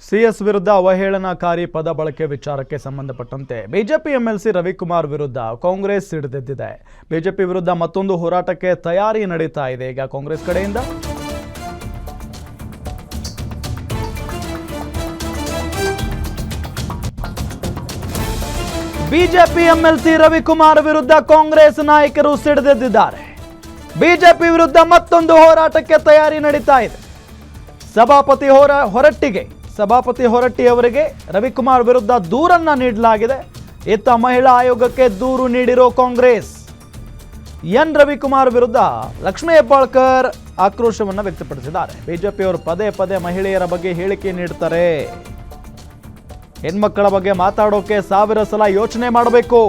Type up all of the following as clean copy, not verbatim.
CS ವಿರುದ್ಧ ಅವಹೇಳನಕಾರಿ ಪದ ಬಳಕೆ ವಿಚಾರಕ್ಕೆ ಸಂಬಂಧಪಟ್ಟಂತೆ ಬಿಜೆಪಿ ಎಂಎಲ್ಸಿ ರವಿಕುಮಾರ್ ವಿರುದ್ಧ ಕಾಂಗ್ರೆಸ್ ಸಿಡಿದೆದ್ದಿದೆ. ಬಿಜೆಪಿ ವಿರುದ್ಧ ಮತ್ತೊಂದು ಹೋರಾಟಕ್ಕೆ ತಯಾರಿ ನಡೀತಾ ಇದೆ ಈಗ ಕಾಂಗ್ರೆಸ್ ಕಡೆಯಿಂದ. ಬಿಜೆಪಿ ಎಂಎಲ್ಸಿ ರವಿಕುಮಾರ್ ವಿರುದ್ಧ ಕಾಂಗ್ರೆಸ್ ನಾಯಕರು ಸಿಡಿದೆದ್ದಿದ್ದಾರೆ. ಬಿಜೆಪಿ ವಿರುದ್ಧ ಮತ್ತೊಂದು ಹೋರಾಟಕ್ಕೆ ತಯಾರಿ ನಡೀತಾ ಇದೆ. ಸಭಾಪತಿ ಹೊರಟ್ಟಿ ಅವರಿಗೆ ರವಿಕುಮಾರ್ ವಿರುದ್ಧ ದೂರನ್ನ ನೀಡಲಾಗಿದೆ. ಇತ್ತ ಮಹಿಳಾ ಆಯೋಗಕ್ಕೆ ದೂರು ನೀಡಿರೋ ಕಾಂಗ್ರೆಸ್ ಎನ್ ರವಿಕುಮಾರ್ ವಿರುದ್ಧ ಲಕ್ಷ್ಮೀ ಹೆಬ್ಬಾಳ್ಕರ್ ಆಕ್ರೋಶವನ್ನು ವ್ಯಕ್ತಪಡಿಸಿದ್ದಾರೆ. ಬಿಜೆಪಿಯವರು ಪದೇ ಪದೇ ಮಹಿಳೆಯರ ಬಗ್ಗೆ ಹೇಳಿಕೆ ನೀಡ್ತಾರೆ. ಹೆಣ್ಮಕ್ಕಳ ಬಗ್ಗೆ ಮಾತಾಡೋಕೆ 1000 ಸಲ ಯೋಚನೆ ಮಾಡಬೇಕು.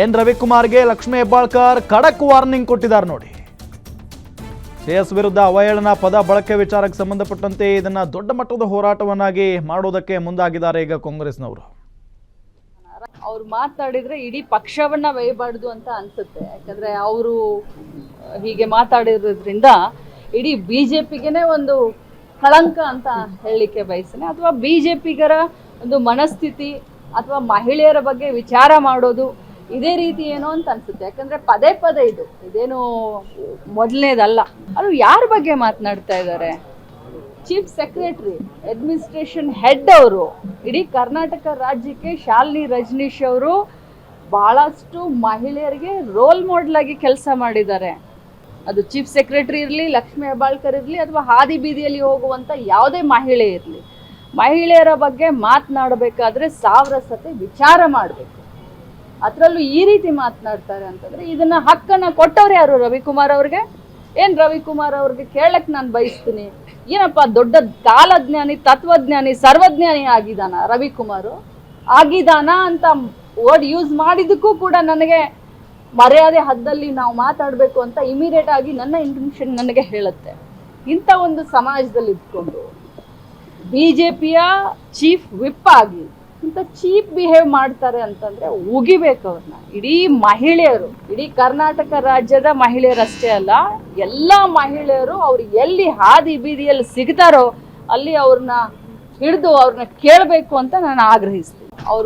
ಎನ್ ರವಿಕುಮಾರ್ಗೆ ಲಕ್ಷ್ಮೀ ಹೆಬ್ಬಾಳ್ಕರ್ ಖಡಕ್ ವಾರ್ನಿಂಗ್ ಕೊಟ್ಟಿದ್ದಾರೆ ನೋಡಿ. ಸಿಎಸ್ ವಿರುದ್ಧ ಅವಹೇಳನ ಪದ ಬಳಕೆ ವಿಚಾರಕ್ಕೆ ಸಂಬಂಧಪಟ್ಟಂತೆ ಇದನ್ನ ದೊಡ್ಡ ಮಟ್ಟದ ಹೋರಾಟವನ್ನಾಗಿ ಮಾಡೋದಕ್ಕೆ ಮುಂದಾಗಿದ್ದಾರೆ ಈಗ ಕಾಂಗ್ರೆಸ್ನವರು. ಅವ್ರು ಮಾತಾಡಿದ್ರೆ ಇಡೀ ಪಕ್ಷವನ್ನ ವೈಬಾರ್ದು ಅಂತ ಅನ್ಸುತ್ತೆ. ಯಾಕಂದ್ರೆ ಅವರು ಹೀಗೆ ಮಾತಾಡಿರೋದ್ರಿಂದ ಇಡೀ ಬಿಜೆಪಿಗೆನೆ ಒಂದು ಕಳಂಕ ಅಂತ ಹೇಳಲಿಕ್ಕೆ ಬಯಸ್ತೇನೆ. ಅಥವಾ ಬಿಜೆಪಿಗರ ಒಂದು ಮನಸ್ಥಿತಿ ಅಥವಾ ಮಹಿಳೆಯರ ಬಗ್ಗೆ ವಿಚಾರ ಮಾಡೋದು ಇದೇ ರೀತಿ ಏನೋ ಅಂತ ಅನ್ಸುತ್ತೆ. ಯಾಕಂದ್ರೆ ಪದೇ ಪದೇ ಇದೇನು ಮೊದಲನೇದಲ್ಲ. ಅದು ಯಾರ ಬಗ್ಗೆ ಮಾತನಾಡ್ತಾ ಇದ್ದಾರೆ? ಚೀಫ್ ಸೆಕ್ರೆಟರಿ, ಅಡ್ಮಿನಿಸ್ಟ್ರೇಷನ್ ಹೆಡ್ ಅವರು. ಇಡೀ ಕರ್ನಾಟಕ ರಾಜ್ಯಕ್ಕೆ ಶಾಲಿನಿ ರಜನೀಶ್ ಅವರು ಬಹಳಷ್ಟು ಮಹಿಳೆಯರಿಗೆ ರೋಲ್ ಮಾಡೆಲ್ ಆಗಿ ಕೆಲಸ ಮಾಡಿದ್ದಾರೆ. ಅದು ಚೀಫ್ ಸೆಕ್ರೆಟರಿ ಇರಲಿ, ಲಕ್ಷ್ಮೀ ಹೆಬ್ಬಾಳ್ಕರ್ ಇರಲಿ, ಅಥವಾ ಹಾದಿ ಬೀದಿಯಲ್ಲಿ ಹೋಗುವಂಥ ಯಾವುದೇ ಮಹಿಳೆ ಇರಲಿ, ಮಹಿಳೆಯರ ಬಗ್ಗೆ ಮಾತನಾಡಬೇಕಾದ್ರೆ 1000 ಸತಿ ವಿಚಾರ ಮಾಡಬೇಕು. ಅದರಲ್ಲೂ ಈ ರೀತಿ ಮಾತನಾಡ್ತಾರೆ ಅಂತಂದ್ರೆ ಇದನ್ನ ಹಕ್ಕನ್ನು ಕೊಟ್ಟವ್ರು ಯಾರು? ರವಿಕುಮಾರ್ ಅವ್ರಿಗೆ. ಏನು ರವಿಕುಮಾರ್ ಅವ್ರಿಗೆ ಕೇಳಕ್ಕೆ ನಾನು ಬಯಸ್ತೀನಿ, ಏನಪ್ಪ ದೊಡ್ಡ ಕಾಲಜ್ಞಾನಿ, ತತ್ವಜ್ಞಾನಿ, ಸರ್ವಜ್ಞಾನಿ ಆಗಿದಾನ ರವಿಕುಮಾರ್? ಆಗಿದಾನ ಅಂತ ವರ್ಡ್ ಯೂಸ್ ಮಾಡಿದ್ದಕ್ಕೂ ಕೂಡ ನನಗೆ ಮರ್ಯಾದೆ ಹದ್ದಲ್ಲಿ ನಾವು ಮಾತಾಡಬೇಕು ಅಂತ ಇಮಿಡಿಯೇಟ್ ಆಗಿ ನನ್ನ ಇಂಟೆನ್ಷನ್ ನನಗೆ ಹೇಳುತ್ತೆ. ಇಂಥ ಒಂದು ಸಮಾಜದಲ್ಲಿ ಇದ್ಕೊಂಡು ಬಿಜೆಪಿಯ ಚೀಫ್ ವಿಪ್ ಆಗಿ ಇಂಥ ಚೀಪ್ ಬಿಹೇವ್ ಮಾಡ್ತಾರೆ ಅಂತಂದ್ರೆ ಉಗಿಬೇಕು ಅವ್ರನ್ನ. ಇಡೀ ಮಹಿಳೆಯರು, ಇಡೀ ಕರ್ನಾಟಕ ರಾಜ್ಯದ ಮಹಿಳೆಯರಷ್ಟೇ ಅಲ್ಲ, ಎಲ್ಲ ಮಹಿಳೆಯರು ಅವ್ರು ಎಲ್ಲಿ ಹಾದಿ ಬೀದಿಯಲ್ಲಿ ಸಿಗ್ತಾರೋ ಅಲ್ಲಿ ಅವ್ರನ್ನ ಹಿಡಿದು ಅವ್ರನ್ನ ಕೇಳಬೇಕು ಅಂತ ನಾನು ಆಗ್ರಹಿಸ್ತೀನಿ. ಅವ್ರ